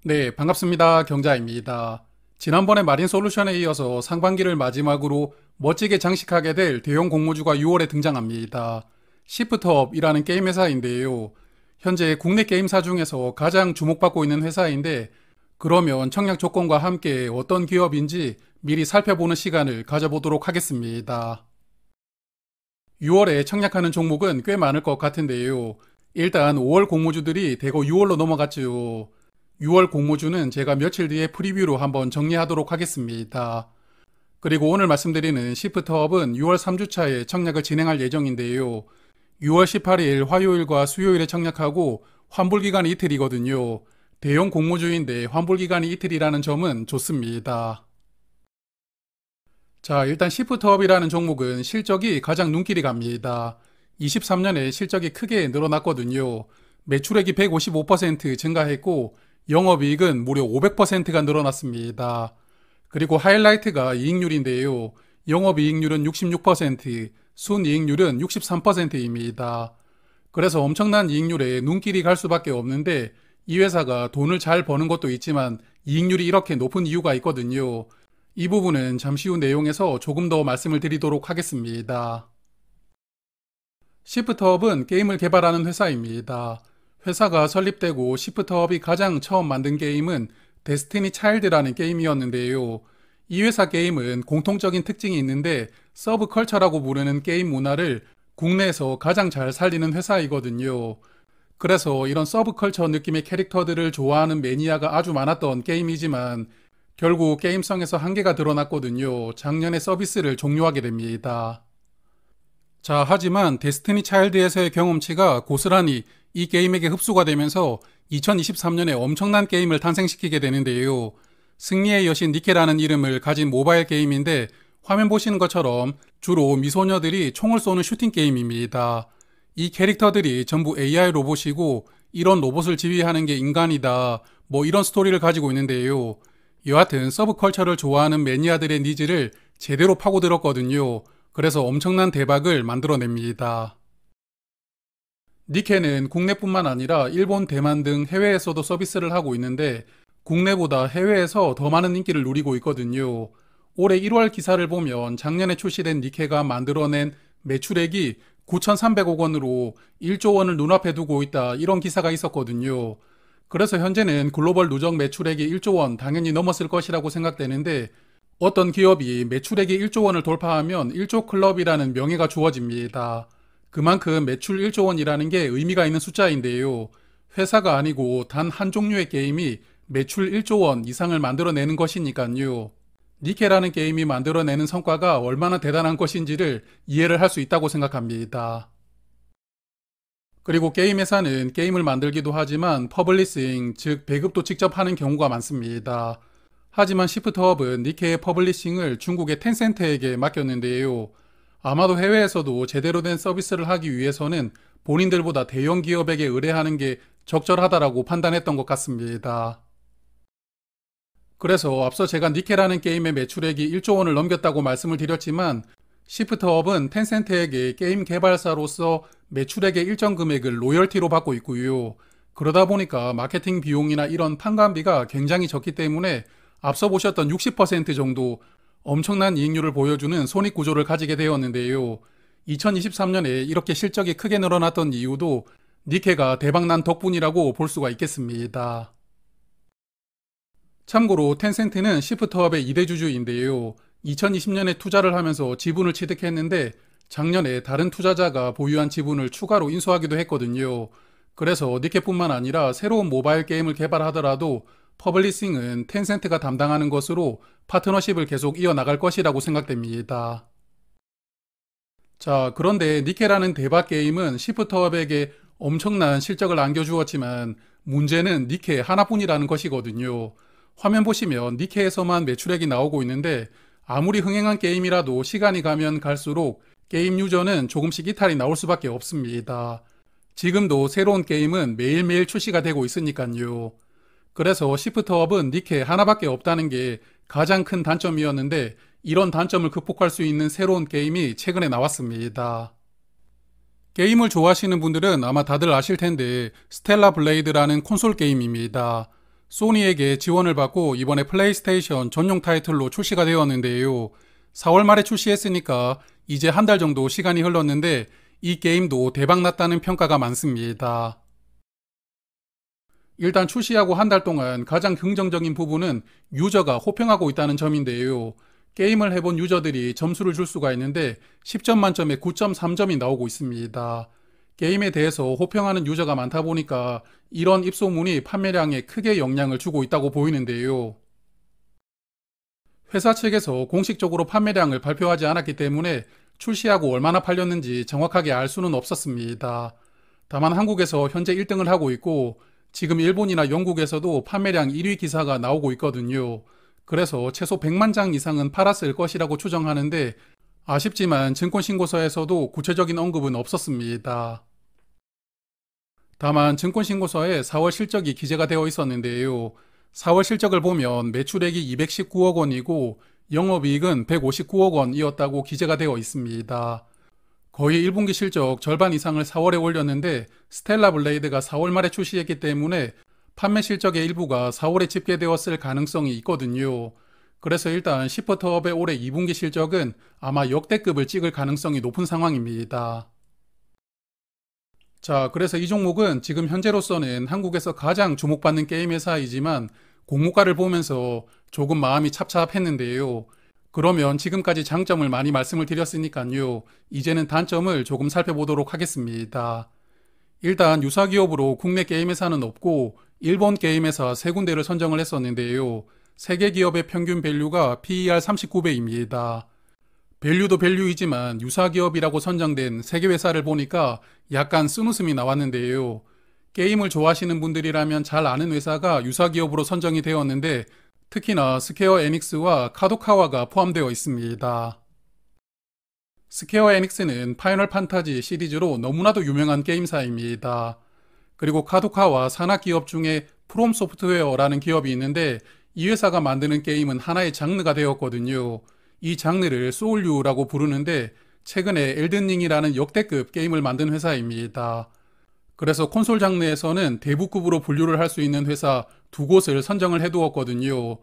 네, 반갑습니다. 경자입니다. 지난번에 마린 솔루션에 이어서 상반기를 마지막으로 멋지게 장식하게 될 대형 공모주가 6월에 등장합니다. 시프트업이라는 게임 회사인데요. 현재 국내 게임사 중에서 가장 주목받고 있는 회사인데, 그러면 청약 조건과 함께 어떤 기업인지 미리 살펴보는 시간을 가져보도록 하겠습니다. 6월에 청약하는 종목은 꽤 많을 것 같은데요. 일단 5월 공모주들이 대거 6월로 넘어갔죠. 6월 공모주는 제가 며칠 뒤에 프리뷰로 한번 정리하도록 하겠습니다. 그리고 오늘 말씀드리는 시프트업은 6월 3주차에 청약을 진행할 예정인데요. 6월 18일 화요일과 수요일에 청약하고 환불기간이 이틀이거든요. 대형 공모주인데 환불기간이 이틀이라는 점은 좋습니다. 자, 일단 시프트업이라는 종목은 실적이 가장 눈길이 갑니다. 23년에 실적이 크게 늘어났거든요. 매출액이 155% 증가했고 영업이익은 무려 500%가 늘어났습니다. 그리고 하이라이트가 이익률인데요. 영업이익률은 66%, 순이익률은 63%입니다. 그래서 엄청난 이익률에 눈길이 갈 수밖에 없는데 이 회사가 돈을 잘 버는 것도 있지만 이익률이 이렇게 높은 이유가 있거든요. 이 부분은 잠시 후 내용에서 조금 더 말씀을 드리도록 하겠습니다. 시프트업은 게임을 개발하는 회사입니다. 회사가 설립되고 시프트업이 가장 처음 만든 게임은 데스티니 차일드라는 게임이었는데요. 이 회사 게임은 공통적인 특징이 있는데 서브컬처라고 부르는 게임 문화를 국내에서 가장 잘 살리는 회사이거든요. 그래서 이런 서브컬처 느낌의 캐릭터들을 좋아하는 매니아가 아주 많았던 게임이지만 결국 게임성에서 한계가 드러났거든요. 작년에 서비스를 종료하게 됩니다. 자, 하지만 데스티니 차일드에서의 경험치가 고스란히 이 게임에게 흡수가 되면서 2023년에 엄청난 게임을 탄생시키게 되는데요. 승리의 여신 니케라는 이름을 가진 모바일 게임인데 화면 보시는 것처럼 주로 미소녀들이 총을 쏘는 슈팅 게임입니다. 이 캐릭터들이 전부 AI 로봇이고 이런 로봇을 지휘하는 게 인간이다. 뭐 이런 스토리를 가지고 있는데요. 여하튼 서브컬처를 좋아하는 매니아들의 니즈를 제대로 파고들었거든요. 그래서 엄청난 대박을 만들어냅니다. 니케는 국내뿐만 아니라 일본, 대만 등 해외에서도 서비스를 하고 있는데 국내보다 해외에서 더 많은 인기를 누리고 있거든요. 올해 1월 기사를 보면 작년에 출시된 니케가 만들어낸 매출액이 9,300억 원으로 1조 원을 눈앞에 두고 있다, 이런 기사가 있었거든요. 그래서 현재는 글로벌 누적 매출액이 1조 원 당연히 넘었을 것이라고 생각되는데 어떤 기업이 매출액이 1조 원을 돌파하면 1조 클럽이라는 명예가 주어집니다. 그만큼 매출 1조 원이라는 게 의미가 있는 숫자인데요. 회사가 아니고 단 한 종류의 게임이 매출 1조 원 이상을 만들어내는 것이니까요. 니케라는 게임이 만들어내는 성과가 얼마나 대단한 것인지를 이해를 할 수 있다고 생각합니다. 그리고 게임 회사는 게임을 만들기도 하지만 퍼블리싱, 즉 배급도 직접 하는 경우가 많습니다. 하지만 시프트업은 니케의 퍼블리싱을 중국의 텐센트에게 맡겼는데요. 아마도 해외에서도 제대로 된 서비스를 하기 위해서는 본인들보다 대형 기업에게 의뢰하는 게 적절하다라고 판단했던 것 같습니다. 그래서 앞서 제가 니케라는 게임의 매출액이 1조 원을 넘겼다고 말씀을 드렸지만 시프트업은 텐센트에게 게임 개발사로서 매출액의 일정 금액을 로열티로 받고 있고요. 그러다 보니까 마케팅 비용이나 이런 판관비가 굉장히 적기 때문에 앞서 보셨던 60% 정도 엄청난 이익률을 보여주는 손익 구조를 가지게 되었는데요. 2023년에 이렇게 실적이 크게 늘어났던 이유도 니케가 대박난 덕분이라고 볼 수가 있겠습니다. 참고로 텐센트는 시프트업의 2대 주주인데요. 2020년에 투자를 하면서 지분을 취득했는데 작년에 다른 투자자가 보유한 지분을 추가로 인수하기도 했거든요. 그래서 니케뿐만 아니라 새로운 모바일 게임을 개발하더라도 퍼블리싱은 텐센트가 담당하는 것으로 파트너십을 계속 이어나갈 것이라고 생각됩니다. 자, 그런데 니케라는 대박 게임은 시프트업에게 엄청난 실적을 안겨주었지만 문제는 니케 하나뿐이라는 것이거든요. 화면 보시면 니케에서만 매출액이 나오고 있는데 아무리 흥행한 게임이라도 시간이 가면 갈수록 게임 유저는 조금씩 이탈이 나올 수밖에 없습니다. 지금도 새로운 게임은 매일매일 출시가 되고 있으니까요. 그래서 시프트업은 니케 하나밖에 없다는 게 가장 큰 단점이었는데 이런 단점을 극복할 수 있는 새로운 게임이 최근에 나왔습니다. 게임을 좋아하시는 분들은 아마 다들 아실 텐데 스텔라 블레이드라는 콘솔 게임입니다. 소니에게 지원을 받고 이번에 플레이스테이션 전용 타이틀로 출시가 되었는데요. 4월 말에 출시했으니까 이제 한 달 정도 시간이 흘렀는데 이 게임도 대박났다는 평가가 많습니다. 일단 출시하고 한 달 동안 가장 긍정적인 부분은 유저가 호평하고 있다는 점인데요. 게임을 해본 유저들이 점수를 줄 수가 있는데 10점 만점에 9.3점이 나오고 있습니다. 게임에 대해서 호평하는 유저가 많다 보니까 이런 입소문이 판매량에 크게 영향을 주고 있다고 보이는데요. 회사 측에서 공식적으로 판매량을 발표하지 않았기 때문에 출시하고 얼마나 팔렸는지 정확하게 알 수는 없었습니다. 다만 한국에서 현재 1등을 하고 있고 지금 일본이나 영국에서도 판매량 1위 기사가 나오고 있거든요. 그래서 최소 100만 장 이상은 팔았을 것이라고 추정하는데 아쉽지만 증권신고서에서도 구체적인 언급은 없었습니다. 다만 증권신고서에 4월 실적이 기재가 되어 있었는데요. 4월 실적을 보면 매출액이 219억 원이고 영업이익은 159억 원이었다고 기재가 되어 있습니다. 거의 1분기 실적 절반 이상을 4월에 올렸는데 스텔라 블레이드가 4월 말에 출시했기 때문에 판매 실적의 일부가 4월에 집계되었을 가능성이 있거든요. 그래서 일단 시프트업의 올해 2분기 실적은 아마 역대급을 찍을 가능성이 높은 상황입니다. 자, 그래서 이 종목은 지금 현재로서는 한국에서 가장 주목받는 게임 회사이지만 공모가를 보면서 조금 마음이 찹찹했는데요. 그러면 지금까지 장점을 많이 말씀을 드렸으니까요. 이제는 단점을 조금 살펴보도록 하겠습니다. 일단 유사 기업으로 국내 게임 회사는 없고 일본 게임 회사 세 군데를 선정을 했었는데요. 세계 기업의 평균 밸류가 PER 39배입니다. 밸류도 밸류이지만 유사 기업이라고 선정된 세계 회사를 보니까 약간 쓴웃음이 나왔는데요. 게임을 좋아하시는 분들이라면 잘 아는 회사가 유사 기업으로 선정이 되었는데 특히나 스퀘어 에닉스와 카도카와가 포함되어 있습니다. 스퀘어 에닉스는 파이널 판타지 시리즈로 너무나도 유명한 게임사입니다. 그리고 카도카와 산학 기업 중에 프롬 소프트웨어라는 기업이 있는데 이 회사가 만드는 게임은 하나의 장르가 되었거든요. 이 장르를 소울류라고 부르는데 최근에 엘든링이라는 역대급 게임을 만든 회사입니다. 그래서 콘솔 장르에서는 대부급으로 분류를 할 수 있는 회사 두 곳을 선정을 해두었거든요.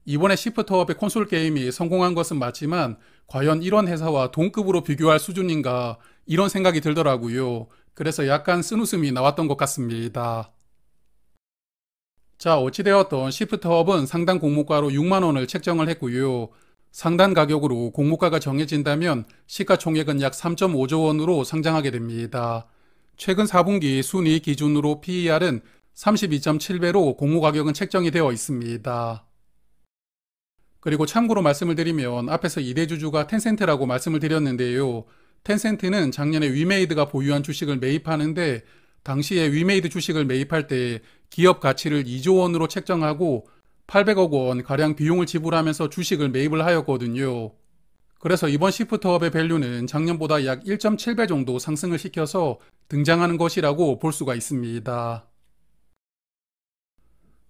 이번에 시프트업의 콘솔 게임이 성공한 것은 맞지만 과연 이런 회사와 동급으로 비교할 수준인가 이런 생각이 들더라고요. 그래서 약간 쓴웃음이 나왔던 것 같습니다. 자, 어찌되었던 시프트업은 상단 공모가로 6만원을 책정을 했고요. 상단 가격으로 공모가가 정해진다면 시가총액은 약 3.5조 원으로 상장하게 됩니다. 최근 4분기 순이익 기준으로 PER은 32.7배로 공모가격은 책정이 되어 있습니다. 그리고 참고로 말씀을 드리면 앞에서 2대 주주가 텐센트라고 말씀을 드렸는데요. 텐센트는 작년에 위메이드가 보유한 주식을 매입하는데 당시에 위메이드 주식을 매입할 때 기업 가치를 2조 원으로 책정하고 800억 원 가량 비용을 지불하면서 주식을 매입을 하였거든요. 그래서 이번 시프트업의 밸류는 작년보다 약 1.7배 정도 상승을 시켜서 등장하는 것이라고 볼 수가 있습니다.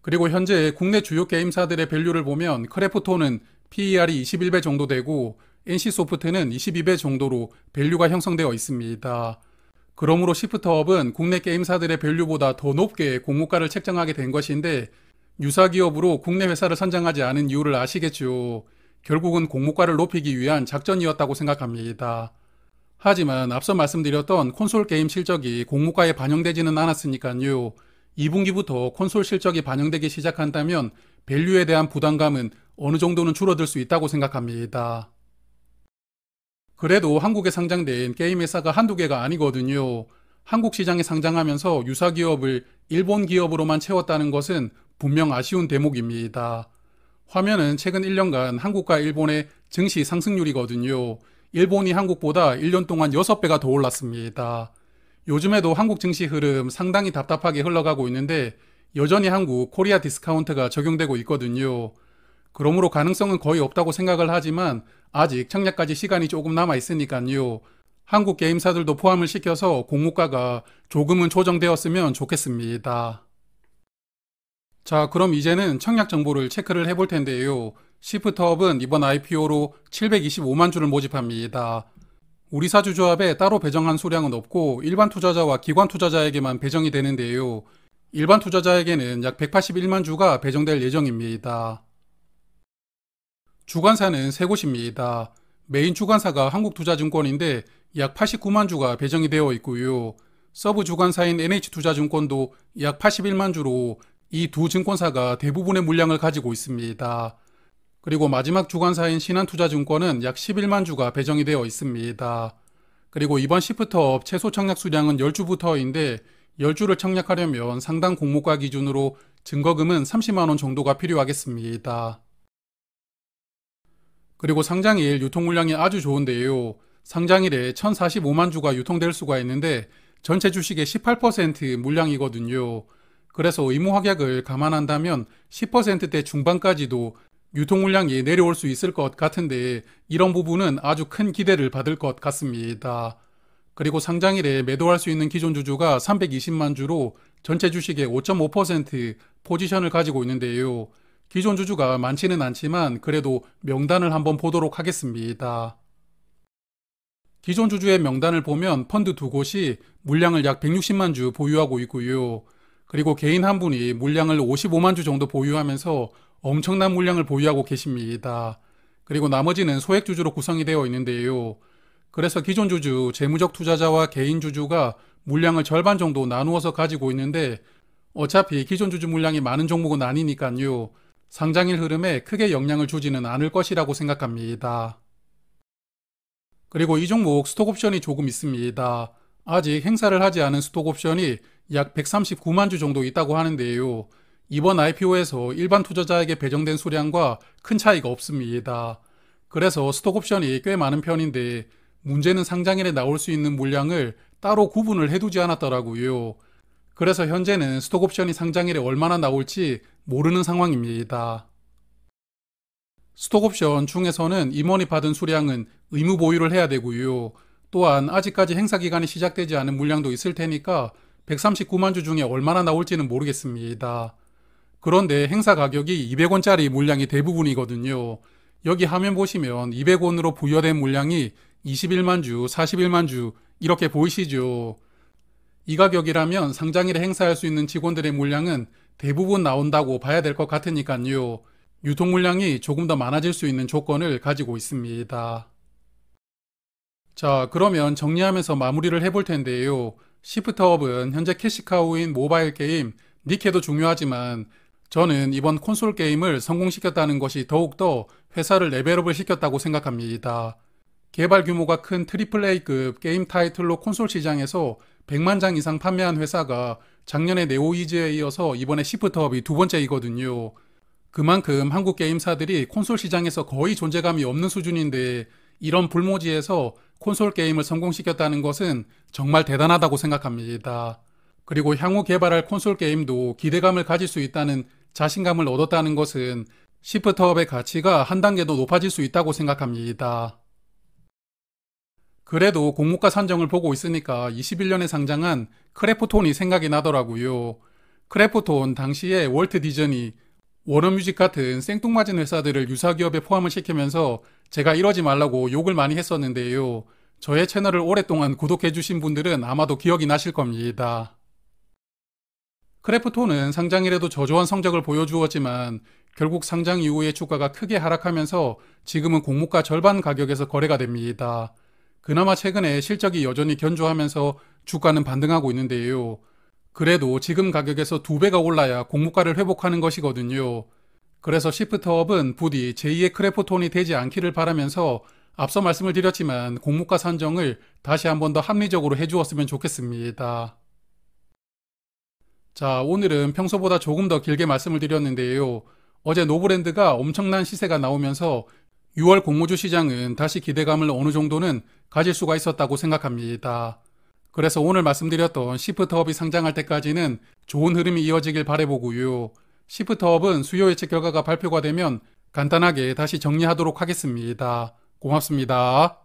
그리고 현재 국내 주요 게임사들의 밸류를 보면 크래프톤은 PER이 21배 정도 되고 NC소프트는 22배 정도로 밸류가 형성되어 있습니다. 그러므로 시프트업은 국내 게임사들의 밸류보다 더 높게 공모가를 책정하게 된 것인데 유사 기업으로 국내 회사를 선정하지 않은 이유를 아시겠죠. 결국은 공모가를 높이기 위한 작전이었다고 생각합니다. 하지만 앞서 말씀드렸던 콘솔 게임 실적이 공모가에 반영되지는 않았으니까요. 2분기부터 콘솔 실적이 반영되기 시작한다면 밸류에 대한 부담감은 어느 정도는 줄어들 수 있다고 생각합니다. 그래도 한국에 상장된 게임 회사가 한두 개가 아니거든요. 한국 시장에 상장하면서 유사 기업을 일본 기업으로만 채웠다는 것은 분명 아쉬운 대목입니다. 화면은 최근 1년간 한국과 일본의 증시 상승률이거든요. 일본이 한국보다 1년 동안 6배가 더 올랐습니다. 요즘에도 한국 증시 흐름 상당히 답답하게 흘러가고 있는데 여전히 한국 코리아 디스카운트가 적용되고 있거든요. 그러므로 가능성은 거의 없다고 생각을 하지만 아직 청약까지 시간이 조금 남아 있으니까요. 한국 게임사들도 포함을 시켜서 공모가가 조금은 조정되었으면 좋겠습니다. 자, 그럼 이제는 청약 정보를 체크를 해볼 텐데요. 시프트업은 이번 IPO로 725만 주를 모집합니다. 우리사주조합에 따로 배정한 수량은 없고 일반 투자자와 기관 투자자에게만 배정이 되는데요. 일반 투자자에게는 약 181만 주가 배정될 예정입니다. 주관사는 세 곳입니다. 메인 주관사가 한국투자증권인데 약 89만 주가 배정이 되어 있고요. 서브 주관사인 NH투자증권도 약 81만 주로 이 두 증권사가 대부분의 물량을 가지고 있습니다. 그리고 마지막 주관사인 신한투자증권은 약 11만 주가 배정이 되어 있습니다. 그리고 이번 시프트업 최소 청약 수량은 10주부터인데 10주를 청약하려면 상당 공모가 기준으로 증거금은 30만 원 정도가 필요하겠습니다. 그리고 상장일 유통 물량이 아주 좋은데요. 상장일에 1045만 주가 유통될 수가 있는데 전체 주식의 18% 물량이거든요. 그래서 의무 확약을 감안한다면 10%대 중반까지도 유통 물량이 내려올 수 있을 것 같은데 이런 부분은 아주 큰 기대를 받을 것 같습니다. 그리고 상장일에 매도할 수 있는 기존 주주가 320만 주로 전체 주식의 5.5% 포지션을 가지고 있는데요. 기존 주주가 많지는 않지만 그래도 명단을 한번 보도록 하겠습니다. 기존 주주의 명단을 보면 펀드 두 곳이 물량을 약 160만 주 보유하고 있고요. 그리고 개인 한 분이 물량을 55만 주 정도 보유하면서 엄청난 물량을 보유하고 계십니다. 그리고 나머지는 소액 주주로 구성이 되어 있는데요. 그래서 기존 주주, 재무적 투자자와 개인 주주가 물량을 절반 정도 나누어서 가지고 있는데 어차피 기존 주주 물량이 많은 종목은 아니니까요. 상장일 흐름에 크게 영향을 주지는 않을 것이라고 생각합니다. 그리고 이 종목 스톡옵션이 조금 있습니다. 아직 행사를 하지 않은 스톡옵션이 약 139만 주 정도 있다고 하는데요. 이번 IPO에서 일반 투자자에게 배정된 수량과 큰 차이가 없습니다. 그래서 스톡옵션이 꽤 많은 편인데 문제는 상장일에 나올 수 있는 물량을 따로 구분을 해두지 않았더라고요. 그래서 현재는 스톡옵션이 상장일에 얼마나 나올지 모르는 상황입니다. 스톡옵션 중에서는 임원이 받은 수량은 의무 보유를 해야 되고요. 또한 아직까지 행사 기간이 시작되지 않은 물량도 있을 테니까 139만 주 중에 얼마나 나올지는 모르겠습니다. 그런데 행사 가격이 200원짜리 물량이 대부분이거든요. 여기 화면 보시면 200원으로 부여된 물량이 21만 주, 41만 주 이렇게 보이시죠? 이 가격이라면 상장일에 행사할 수 있는 직원들의 물량은 대부분 나온다고 봐야 될 것 같으니까요. 유통 물량이 조금 더 많아질 수 있는 조건을 가지고 있습니다. 자, 그러면 정리하면서 마무리를 해볼 텐데요. 시프트업은 현재 캐시카우인 모바일 게임, 니케도 중요하지만 저는 이번 콘솔 게임을 성공시켰다는 것이 더욱더 회사를 레벨업을 시켰다고 생각합니다. 개발 규모가 큰 AAA급 게임 타이틀로 콘솔 시장에서 100만 장 이상 판매한 회사가 작년에 네오이즈에 이어서 이번에 시프트업이 두 번째이거든요. 그만큼 한국 게임사들이 콘솔 시장에서 거의 존재감이 없는 수준인데 이런 불모지에서 콘솔 게임을 성공시켰다는 것은 정말 대단하다고 생각합니다. 그리고 향후 개발할 콘솔 게임도 기대감을 가질 수 있다는 자신감을 얻었다는 것은 시프트업의 가치가 한 단계 더 높아질 수 있다고 생각합니다. 그래도 공모가 산정을 보고 있으니까 21년에 상장한 크래프톤이 생각이 나더라고요. 크래프톤 당시에 월트 디즈니, 워너뮤직 같은 생뚱맞은 회사들을 유사기업에 포함을 시키면서 제가 이러지 말라고 욕을 많이 했었는데요. 저의 채널을 오랫동안 구독해주신 분들은 아마도 기억이 나실 겁니다. 크래프톤은 상장일에도 저조한 성적을 보여주었지만 결국 상장 이후에 주가가 크게 하락하면서 지금은 공모가 절반 가격에서 거래가 됩니다. 그나마 최근에 실적이 여전히 견조하면서 주가는 반등하고 있는데요. 그래도 지금 가격에서 2배가 올라야 공모가를 회복하는 것이거든요. 그래서 시프트업은 부디 제2의 크래프톤이 되지 않기를 바라면서 앞서 말씀을 드렸지만 공모가 산정을 다시 한 번 더 합리적으로 해주었으면 좋겠습니다. 자, 오늘은 평소보다 조금 더 길게 말씀을 드렸는데요. 어제 노브랜드가 엄청난 시세가 나오면서 6월 공모주 시장은 다시 기대감을 어느 정도는 가질 수가 있었다고 생각합니다. 그래서 오늘 말씀드렸던 시프트업이 상장할 때까지는 좋은 흐름이 이어지길 바라보고요. 시프트업은 수요 예측 결과가 발표가 되면 간단하게 다시 정리하도록 하겠습니다. 고맙습니다.